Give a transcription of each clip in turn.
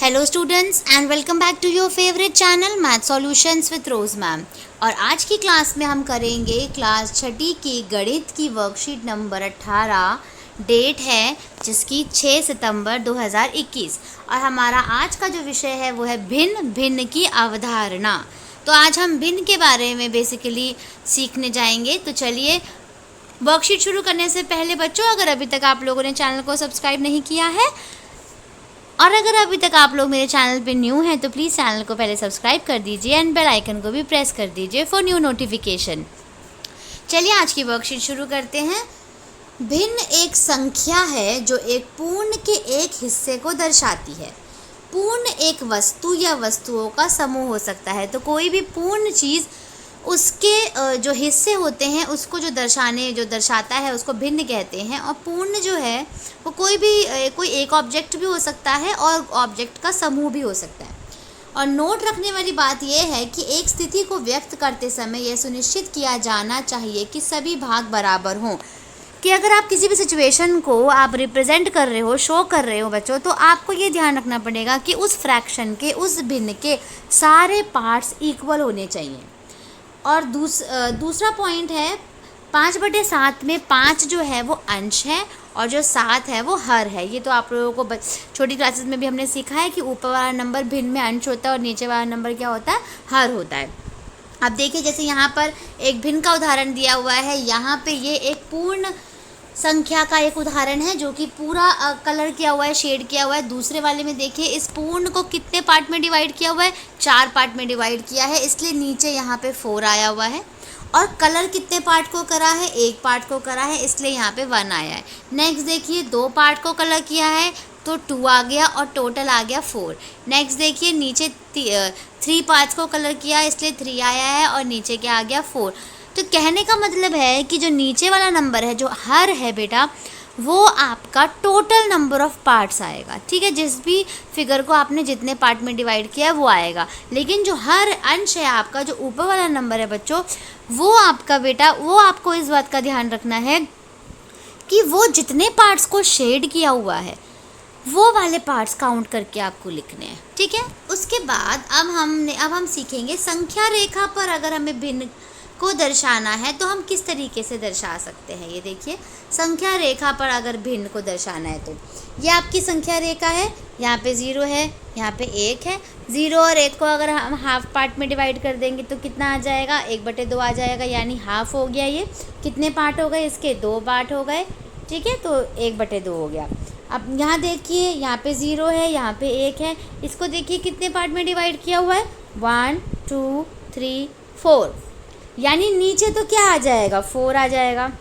Hello students and welcome back to your favourite channel math solutions with Rose ma'am. और आज की class में हम करेंगे क्लास छठी की गणित की वर्कशीट नंबर 18। डेट है जिसकी 6 सितंबर 2021 और हमारा आज का जो विषय है वो है भिन्न भिन्न की अवधारणा। तो आज हम भिन्न के बारे में बेसिकली सीखने जाएंगे। तो चलिए, वर्कशीट शुरू करने से पहले बच्चों, अगर अभी तक आप लोगों ने चैनल को सब्सक्राइब नहीं किया है और अगर अभी तक आप लोग मेरे चैनल पे न्यू हैं तो प्लीज़ चैनल को पहले सब्सक्राइब कर दीजिए एंड बेल आइकन को भी प्रेस कर दीजिए फॉर न्यू नोटिफिकेशन। चलिए आज की वर्कशीट शुरू करते हैं। भिन्न एक संख्या है जो एक पूर्ण के एक हिस्से को दर्शाती है। पूर्ण एक वस्तु या वस्तुओं का समूह हो सकता है। तो कोई भी पूर्ण चीज़, उसके जो हिस्से होते हैं उसको जो दर्शाता है उसको भिन्न कहते हैं। और पूर्ण जो है वो कोई एक ऑब्जेक्ट भी हो सकता है और ऑब्जेक्ट का समूह भी हो सकता है। और नोट रखने वाली बात यह है कि एक स्थिति को व्यक्त करते समय यह सुनिश्चित किया जाना चाहिए कि सभी भाग बराबर हों। कि अगर आप किसी भी सिचुएशन को आप रिप्रेजेंट कर रहे हो, शो कर रहे हो बच्चों, तो आपको ये ध्यान रखना पड़ेगा कि उस फ्रैक्शन के, उस भिन्न के सारे पार्ट्स इक्वल होने चाहिए। और दूसरा पॉइंट है 5/7 में 5 जो है वो अंश है और जो 7 है वो हर है। ये तो आप लोगों को छोटी क्लासेस में भी हमने सीखा है कि ऊपर वाला नंबर भिन्न में अंश होता है और नीचे वाला नंबर क्या होता है, हर होता है। अब देखिए, जैसे यहाँ पर एक भिन्न का उदाहरण दिया हुआ है। यहाँ पे ये एक पूर्ण संख्या का एक उदाहरण है जो कि पूरा कलर किया हुआ है, शेड किया हुआ है। दूसरे वाले में देखिए, इस पूर्ण को कितने पार्ट में डिवाइड किया हुआ है, 4 पार्ट में डिवाइड किया है, इसलिए नीचे यहाँ पे 4 आया हुआ है। और कलर कितने पार्ट को करा है, 1 पार्ट को करा है, इसलिए यहाँ पे 1 आया है। नेक्स्ट देखिए, 2 पार्ट को कलर किया है तो 2 आ गया और टोटल आ गया 4। नेक्स्ट देखिए, नीचे 3 पार्ट्स को कलर किया इसलिए 3 आया है और नीचे क्या आ गया, 4। तो कहने का मतलब है कि जो नीचे वाला नंबर है, जो हर है बेटा, वो आपका टोटल नंबर ऑफ पार्ट्स आएगा। ठीक है, जिस भी फिगर को आपने जितने पार्ट में डिवाइड किया है वो आएगा। लेकिन जो हर अंश है आपका, जो ऊपर वाला नंबर है बच्चों, वो आपका बेटा, वो आपको इस बात का ध्यान रखना है कि वो जितने पार्ट्स को शेड किया हुआ है वो वाले पार्ट्स काउंट करके आपको लिखने हैं। ठीक है, उसके बाद अब हम सीखेंगे संख्या रेखा पर अगर हमें भिन्न को दर्शाना है तो हम किस तरीके से दर्शा सकते हैं। ये देखिए, संख्या रेखा पर अगर भिन्न को दर्शाना है तो ये आपकी संख्या रेखा है। यहाँ पे 0 है, यहाँ पे 1 है। 0 और 1 को अगर हम हाफ पार्ट में डिवाइड कर देंगे तो कितना आ जाएगा, 1/2 आ जाएगा, यानी हाफ हो गया। ये कितने पार्ट हो गए, इसके 2 पार्ट हो गए। ठीक है, तो 1/2 हो गया। अब यहाँ देखिए, यहाँ पे 0 है, यहाँ पे 1 है। इसको देखिए कितने पार्ट में डिवाइड किया हुआ है, 1 2 3 4, यानी नीचे तो क्या आ जाएगा, 4 आ जाएगा।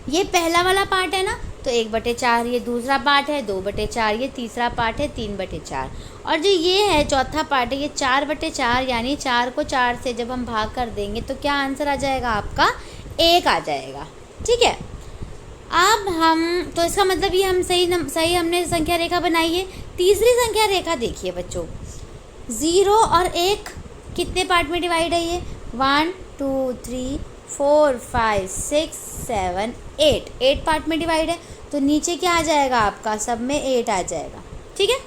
ये पहला वाला पार्ट है ना, तो 1/4। ये दूसरा पार्ट है 2/4। ये तीसरा पार्ट है 3/4। और जो ये है चौथा पार्ट है, ये 4/4, यानी 4 को 4 से जब हम भाग कर देंगे तो क्या आंसर आ जाएगा आपका, 1 आ जाएगा। ठीक है, अब हम तो इसका मतलब ये हम सही हमने संख्या रेखा बनाई है। तीसरी संख्या रेखा देखिए बच्चों, 0 और 1 कितने पार्ट में डिवाइड है, ये 1 2 3 4 5 6 7 8 पार्ट में डिवाइड है। तो नीचे क्या आ जाएगा आपका, सब में 8 आ जाएगा। ठीक है,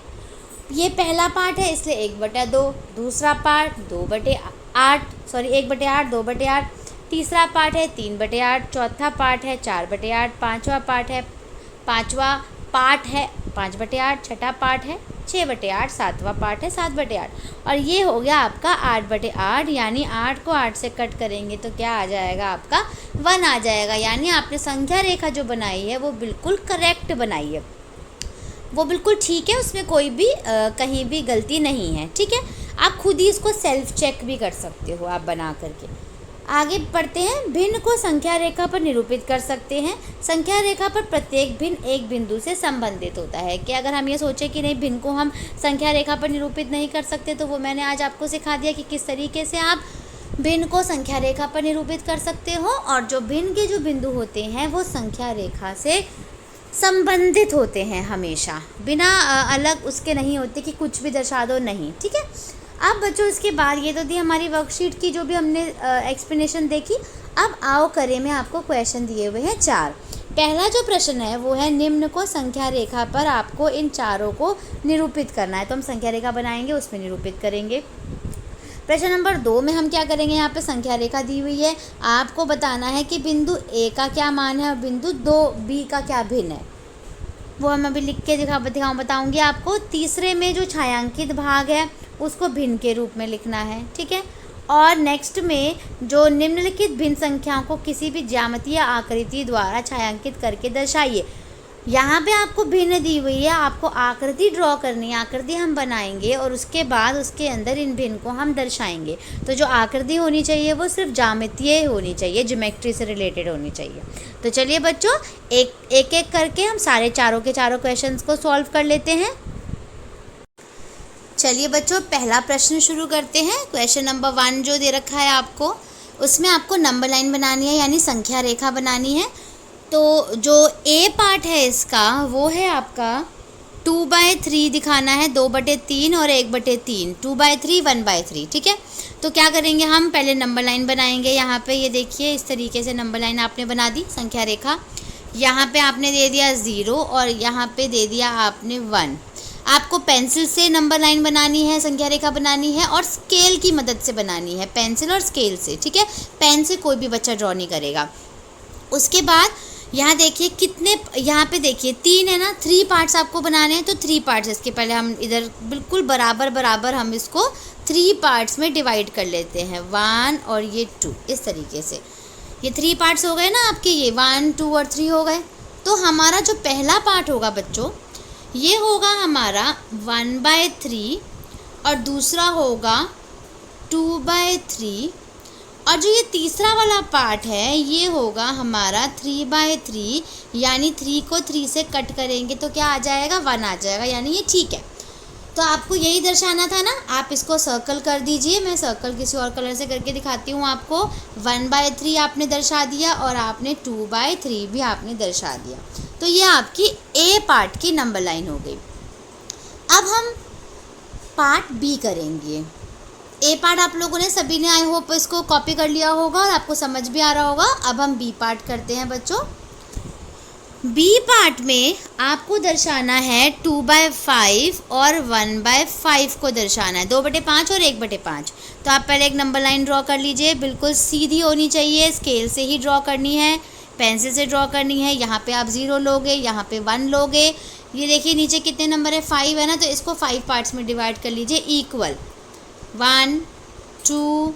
ये पहला पार्ट है इसलिए 1/2। दूसरा पार्ट 1/8 2/8। तीसरा पार्ट है 3/8। चौथा पार्ट है 4/8। पाँचवा पार्ट है 5/8। छठा पार्ट है 6/8। सातवां पार्ट है 7/8। और ये हो गया आपका 8/8, यानी 8 को 8 से कट करेंगे तो क्या आ जाएगा आपका, 1 आ जाएगा। यानी आपने संख्या रेखा जो बनाई है वो बिल्कुल करेक्ट बनाई है, वो बिल्कुल ठीक है, उसमें कोई भी कहीं भी गलती नहीं है। ठीक है, आप खुद ही इसको सेल्फ चेक भी कर सकते हो आप बना करके। आगे बढ़ते हैं, भिन्न को संख्या रेखा पर निरूपित कर सकते हैं। संख्या रेखा पर प्रत्येक भिन्न एक बिंदु से संबंधित होता है। कि अगर हम ये सोचें कि नहीं, भिन्न को हम संख्या रेखा पर निरूपित नहीं कर सकते, तो वो मैंने आज आपको सिखा दिया कि किस तरीके से आप भिन्न को संख्या रेखा पर निरूपित कर सकते हो। और जो भिन्न के जो बिंदु होते हैं वो संख्या रेखा से संबंधित होते हैं, हमेशा बिना अलग उसके नहीं होते कि कुछ भी दर्शा दो, नहीं। ठीक है, अब बच्चों इसके बाद ये तो थी हमारी वर्कशीट की जो भी हमने एक्सप्लेनेशन देखी। अब आओ करें में आपको क्वेश्चन दिए हुए हैं 4। पहला जो प्रश्न है वो है निम्न को संख्या रेखा पर आपको इन चारों को निरूपित करना है। तो हम संख्या रेखा बनाएंगे, उसमें निरूपित करेंगे। प्रश्न नंबर 2 में हम क्या करेंगे, यहाँ पे संख्या रेखा दी हुई है, आपको बताना है कि बिंदु ए का क्या मान है और बिंदु 2B का क्या भिन्न है। वो हम अभी लिख के बताऊँगी आपको। तीसरे में जो छायांकित भाग है उसको भिन्न के रूप में लिखना है, ठीक है। और नेक्स्ट में जो निम्नलिखित भिन्न संख्याओं को किसी भी ज्यामितीय आकृति द्वारा छायांकित करके दर्शाइए। यहाँ पे आपको भिन्न दी हुई है, आपको आकृति ड्रॉ करनी है, आकृति हम बनाएंगे और उसके बाद उसके अंदर इन भिन्न को हम दर्शाएंगे। तो जो आकृति होनी चाहिए वो सिर्फ ज्यामितीय होनी चाहिए, ज्योमेट्री से रिलेटेड होनी चाहिए। तो चलिए बच्चों, एक एक करके हम सारे चारों के चारों क्वेश्चंस को सॉल्व कर लेते हैं। चलिए बच्चों, पहला प्रश्न शुरू करते हैं। क्वेश्चन नंबर 1 जो दे रखा है आपको, उसमें आपको नंबर लाइन बनानी है, यानी संख्या रेखा बनानी है। तो जो ए पार्ट है इसका वो है आपका 2/3 दिखाना है, 2/3 और 1/3, 2/3 1/3, ठीक है। तो क्या करेंगे, हम पहले नंबर लाइन बनाएंगे। यहाँ पे ये देखिए, इस तरीके से नंबर लाइन आपने बना दी, संख्या रेखा। यहाँ पे आपने दे दिया 0 और यहाँ पे दे दिया आपने 1। आपको पेंसिल से नंबर लाइन बनानी है, संख्या रेखा बनानी है और स्केल की मदद से बनानी है, पेंसिल और स्केल से, ठीक है। पेन से कोई भी बच्चा ड्रॉ नहीं करेगा। उसके बाद यहाँ देखिए कितने, यहाँ पे देखिए 3 है ना, 3 पार्ट्स आपको बनाने हैं। तो 3 पार्ट्स, इसके पहले हम इधर बिल्कुल बराबर बराबर हम इसको 3 पार्ट्स में डिवाइड कर लेते हैं, 1 और ये 2, इस तरीके से। ये 3 पार्ट्स हो गए ना आपके, ये 1 2 और 3 हो गए। तो हमारा जो पहला पार्ट होगा बच्चों, ये होगा हमारा 1/3 और दूसरा होगा 2/3 और जो ये तीसरा वाला पार्ट है ये होगा हमारा 3/3, यानी 3 को 3 से कट करेंगे तो क्या आ जाएगा, 1 आ जाएगा, यानी ये ठीक है। तो आपको यही दर्शाना था ना, आप इसको सर्कल कर दीजिए। मैं सर्कल किसी और कलर से करके दिखाती हूँ आपको। 1/3 आपने दर्शा दिया और आपने 2/3 भी आपने दर्शा दिया। तो ये आपकी ए पार्ट की नंबर लाइन हो गई। अब हम पार्ट बी करेंगे। ए पार्ट आप लोगों ने सभी ने आई होप इसको कॉपी कर लिया होगा और आपको समझ भी आ रहा होगा। अब हम बी पार्ट करते हैं बच्चों। बी पार्ट में आपको दर्शाना है 2/5 और 1/5 को दर्शाना है, 2/5 और 1/5। तो आप पहले एक नंबर लाइन ड्रॉ कर लीजिए, बिल्कुल सीधी होनी चाहिए, स्केल से ही ड्रॉ करनी है, पेंसिल से ड्रॉ करनी है। यहाँ पे आप 0 लोगे, यहाँ पे 1 लोगे। ये देखिए नीचे कितने नंबर है, 5 है ना, तो इसको 5 पार्ट्स में डिवाइड कर लीजिए इक्वल, 1 2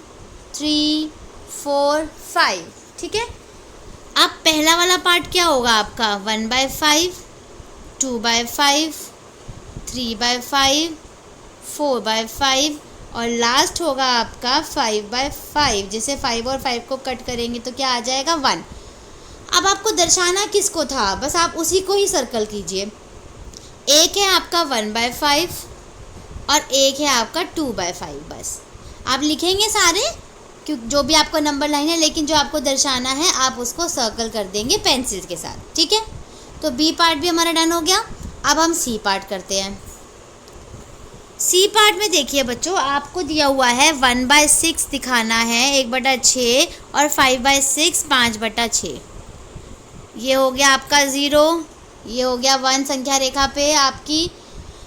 3 4 5, ठीक है। अब पहला वाला पार्ट क्या होगा आपका, 1/5 2/5 3/5 4/5 और लास्ट होगा आपका 5/5, जिसे 5 और 5 को कट करेंगे तो क्या आ जाएगा, 1। अब आपको दर्शाना किसको था, बस आप उसी को ही सर्कल कीजिए। एक है आपका 1/5 और एक है आपका 2/5, बस आप लिखेंगे सारे क्योंकि जो भी आपका नंबर लाइन है, लेकिन जो आपको दर्शाना है आप उसको सर्कल कर देंगे पेंसिल के साथ, ठीक है। तो बी पार्ट भी हमारा डन हो गया। अब हम सी पार्ट करते हैं। सी पार्ट में देखिए बच्चों, आपको दिया हुआ है 1/6 दिखाना है, 1/6 और 5/6 5/6। ये हो गया आपका 0, ये हो गया 1 संख्या रेखा पे आपकी।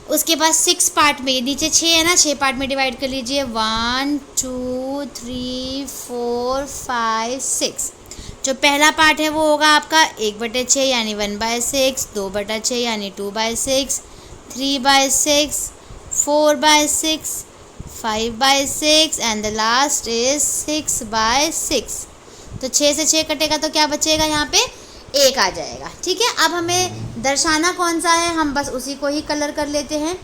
उसके बाद 6 पार्ट में, नीचे 6 है ना, 6 पार्ट में डिवाइड कर लीजिए, 1 2 3 4 5 6। जो पहला पार्ट है वो होगा आपका 1/6 यानी 1/6, 2/6 यानी 2/6, 3/6 4/6 5/6 एंड द लास्ट इज 6/6। तो 6 से 6 कटेगा तो क्या बचेगा, यहाँ पे 1 आ जाएगा, ठीक है। अब हमें दर्शाना कौन सा है, हम बस उसी को ही कलर कर लेते हैं।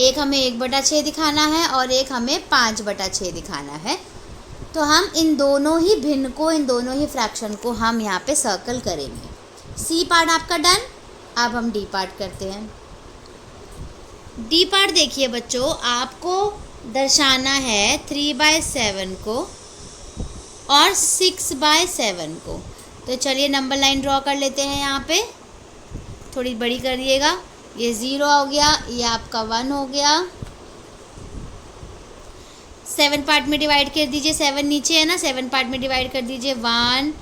एक हमें 1/6 दिखाना है और एक हमें 5/6 दिखाना है। तो हम इन दोनों ही भिन्न को, इन दोनों ही फ्रैक्शन को हम यहाँ पे सर्कल करेंगे। सी पार्ट आपका डन। अब हम डी पार्ट करते हैं। डी पार्ट देखिए बच्चों, आपको दर्शाना है 3/7 को और 6/7 को। तो चलिए नंबर लाइन ड्रॉ कर लेते हैं। यहाँ पे थोड़ी बड़ी करिएगा, ये 0 हो गया, ये आपका 1 हो गया। 7 पार्ट में डिवाइड कर दीजिए, 7 नीचे है ना, 7 पार्ट में डिवाइड कर दीजिए, 1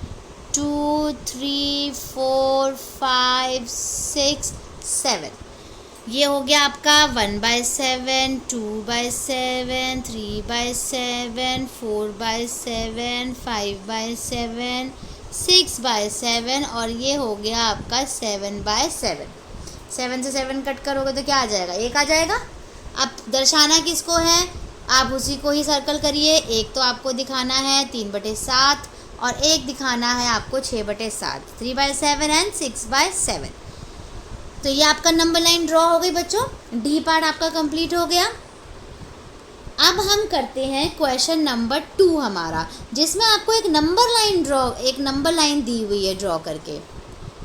2 3 4 5 6 7। ये हो गया आपका 1/7, 2/7, 3/7, 4/7, 5/7, 6/7 और ये हो गया आपका 7/7। 7 से 7 कट करोगे तो क्या आ जाएगा? 1 आ जाएगा। अब दर्शाना किसको है? आप उसी को ही सर्कल करिए। एक तो आपको दिखाना है 3/7 और एक दिखाना है आपको 6/7, 3/7 एंड 6/7। तो ये आपका नंबर लाइन ड्रॉ हो गई बच्चों। डी पार्ट आपका कंप्लीट हो गया। अब हम करते हैं क्वेश्चन नंबर 2 हमारा, जिसमें आपको एक नंबर लाइन दी हुई है ड्रॉ करके।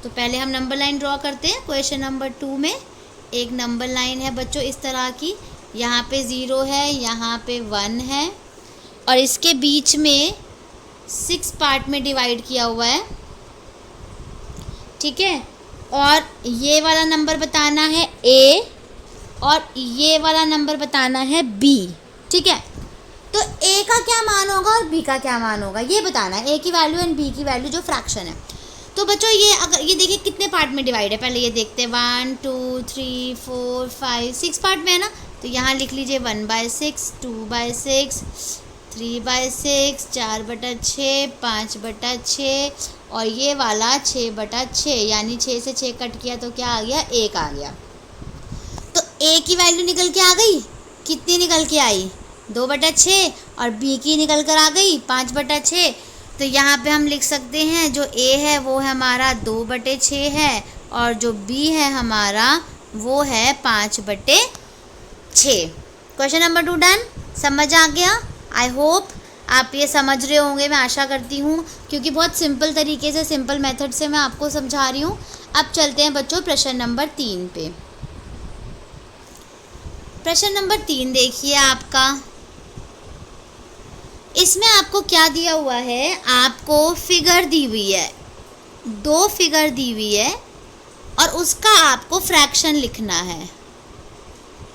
तो पहले हम नंबर लाइन ड्रॉ करते हैं। क्वेश्चन नंबर 2 में एक नंबर लाइन है बच्चों इस तरह की। यहाँ पे 0 है, यहाँ पे 1 है और इसके बीच में 6 पार्ट में डिवाइड किया हुआ है, ठीक है। और ये वाला नंबर बताना है A और ये वाला नंबर बताना है B, ठीक है। तो A का क्या मान होगा और B का क्या मान होगा ये बताना है। A की वैल्यू एंड B की वैल्यू जो फ्रैक्शन है। तो बच्चों ये अगर ये देखिए कितने पार्ट में डिवाइड है, पहले ये देखते हैं। 1 2 3 4 5 6 पार्ट में है ना। तो यहाँ लिख लीजिए 1/6, 2/6, 3/6, 4/6, 5/6 और ये वाला 6/6, यानी 6 से 6 कट किया तो क्या आ गया? 1 आ गया। तो A की वैल्यू निकल के आ गई। कितनी निकल के आई? 2/6 और B की निकल कर आ गई 5/6। तो यहाँ पे हम लिख सकते हैं जो A है वो है हमारा 2/6 है और जो B है हमारा वो है 5/6। Question number 2 done. समझ आ गया? आई होप आप ये समझ रहे होंगे, मैं आशा करती हूँ, क्योंकि बहुत सिंपल तरीके से, सिंपल मेथड से मैं आपको समझा रही हूँ। अब चलते हैं बच्चों प्रश्न नंबर 3 पे। प्रश्न नंबर 3 देखिए आपका। इसमें आपको क्या दिया हुआ है? आपको फिगर दी हुई है, 2 फिगर दी हुई है और उसका आपको फ्रैक्शन लिखना है।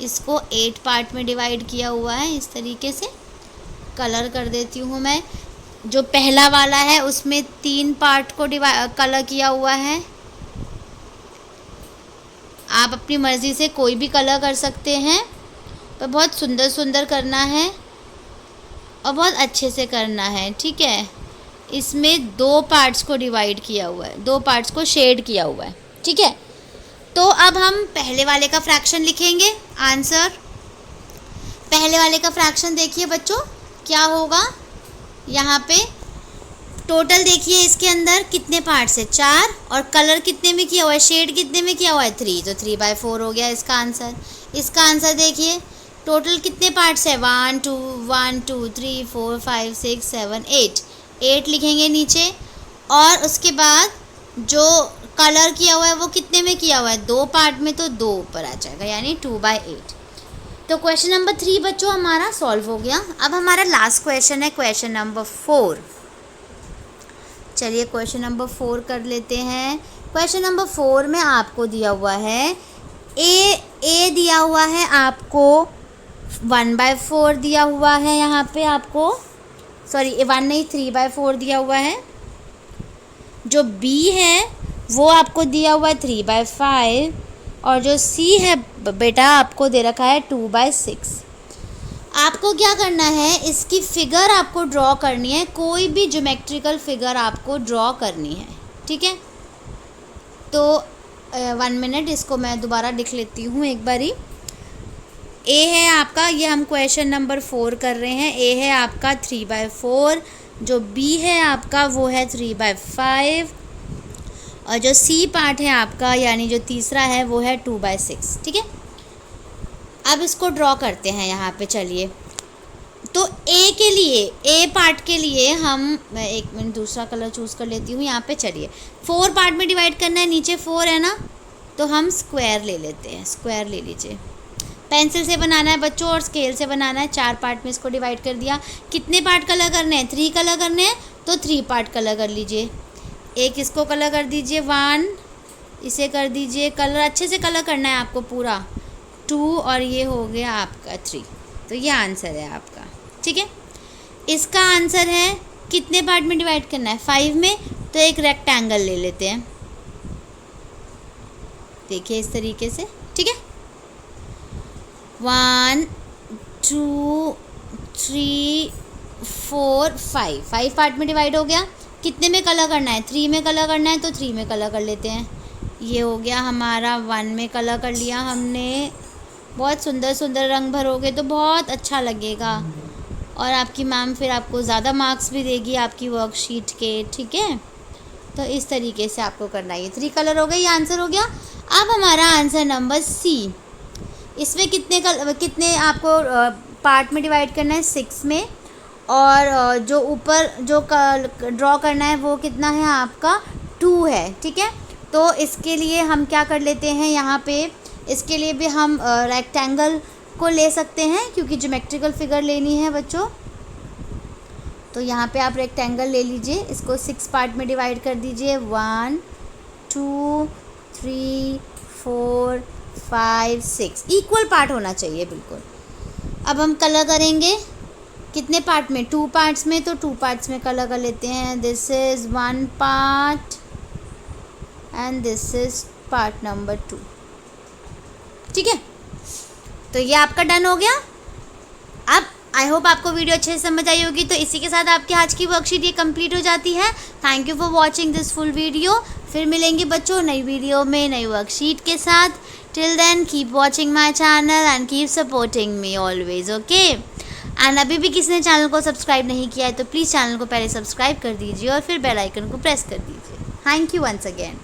इसको 8 पार्ट में डिवाइड किया हुआ है इस तरीके से। कलर कर देती हूँ मैं। जो पहला वाला है उसमें 3 पार्ट को कलर किया हुआ है। आप अपनी मर्ज़ी से कोई भी कलर कर सकते हैं, पर बहुत सुंदर सुंदर करना है और बहुत अच्छे से करना है, ठीक है। इसमें 2 पार्ट्स को डिवाइड किया हुआ है, 2 पार्ट्स को शेड किया हुआ है, ठीक है। तो अब हम पहले वाले का फ्रैक्शन लिखेंगे। आंसर पहले वाले का फ्रैक्शन देखिए बच्चों क्या होगा। यहाँ पे टोटल देखिए इसके अंदर कितने पार्ट्स है? 4 और कलर कितने में किया हुआ है? शेड कितने में किया हुआ है? 3। तो 3/4 हो गया इसका आंसर। इसका आंसर देखिए टोटल कितने पार्ट्स है? 1 2 3 4 5 6 7 8। 8 लिखेंगे नीचे और उसके बाद जो कलर किया हुआ है वो कितने में किया हुआ है? 2 पार्ट में, तो 2 ऊपर आ जाएगा, यानी 2/8। तो क्वेश्चन नंबर 3 बच्चों हमारा सॉल्व हो गया। अब हमारा लास्ट क्वेश्चन है क्वेश्चन नंबर 4। चलिए क्वेश्चन नंबर 4 कर लेते हैं। क्वेश्चन नंबर 4 में आपको दिया हुआ है ए दिया हुआ है आपको 1/4 दिया हुआ है। यहाँ पे आपको 1 नहीं 3/4 दिया हुआ है। जो B है वो आपको दिया हुआ है 3/5 और जो C है बेटा आपको दे रखा है 2/6। आपको क्या करना है? इसकी फिगर आपको ड्रॉ करनी है, कोई भी ज्योमेट्रिकल फिगर आपको ड्रॉ करनी है, ठीक है। तो 1 मिनट, इसको मैं दोबारा लिख लेती हूँ एक बारी। A है आपका, ये हम क्वेश्चन नंबर 4 कर रहे हैं। A है आपका 3/4, जो B है आपका वो है 3/5 और जो C पार्ट है आपका यानी जो तीसरा है वो है 2/6, ठीक है। अब इसको ड्रॉ करते हैं यहाँ पे। चलिए तो A के लिए, A पार्ट के लिए मैं 1 मिनट दूसरा कलर चूज़ कर लेती हूँ। यहाँ पे चलिए 4 पार्ट में डिवाइड करना है, नीचे 4 है ना, तो हम स्क्वायर ले लेते हैं। स्क्वायर ले लीजिए। पेंसिल से बनाना है बच्चों और स्केल से बनाना है। 4 पार्ट में इसको डिवाइड कर दिया। कितने पार्ट कलर करने हैं? 3 कलर करने हैं, तो 3 पार्ट कलर कर लीजिए। एक इसको कलर कर दीजिए 1, इसे कर दीजिए कलर, अच्छे से कलर करना है आपको पूरा 2 और ये हो गया आपका 3। तो ये आंसर है आपका, ठीक है। इसका आंसर है कितने पार्ट में डिवाइड करना है? 5 में। तो एक रेक्टेंगल ले लेते हैं, देखिए इस तरीके से, ठीक है। 1 2 3 4 5 पार्ट में डिवाइड हो गया। कितने में कलर करना है? 3 में कलर करना है तो 3 में कलर कर लेते हैं। ये हो गया हमारा 1 में कलर कर लिया हमने। बहुत सुंदर सुंदर रंग भरोगे तो बहुत अच्छा लगेगा और आपकी मैम फिर आपको ज़्यादा मार्क्स भी देगी आपकी वर्कशीट के, ठीक है। तो इस तरीके से आपको करना है। 3 कलर हो गए, ये आंसर हो गया। अब हमारा आंसर नंबर सी, इसमें कितने आपको पार्ट में डिवाइड करना है? 6 में। और जो ऊपर जो ड्रॉ करना है वो कितना है आपका? 2 है, ठीक है। तो इसके लिए हम क्या कर लेते हैं, यहाँ पे इसके लिए भी हम रेक्टेंगल को ले सकते हैं क्योंकि ज्योमेट्रिकल फिगर लेनी है बच्चों। तो यहाँ पे आप रेक्टेंगल ले लीजिए, इसको 6 पार्ट में डिवाइड कर दीजिए। 1 2 3 4 5 6 इक्वल पार्ट होना चाहिए बिल्कुल। अब हम कलर करेंगे कितने पार्ट में? 2 पार्ट्स में। तो 2 पार्ट्स में कलर कर लेते हैं। This is 1 part and this is part number 2, ठीक है। तो ये आपका डन हो गया। अब आई होप आपको वीडियो अच्छे से समझ आई होगी। तो इसी के साथ आपकी आज की वर्कशीट ये कंप्लीट हो जाती है। Thank you for watching this full video. फिर मिलेंगे बच्चों नई वीडियो में नई वर्कशीट के साथ। Till then keep watching my channel and keep supporting me always, okay. And अभी भी किसी ने चैनल को सब्सक्राइब नहीं किया है तो प्लीज़ चैनल को पहले सब्सक्राइब कर दीजिए और फिर बेल आइकन को प्रेस कर दीजिए। Thank you once again.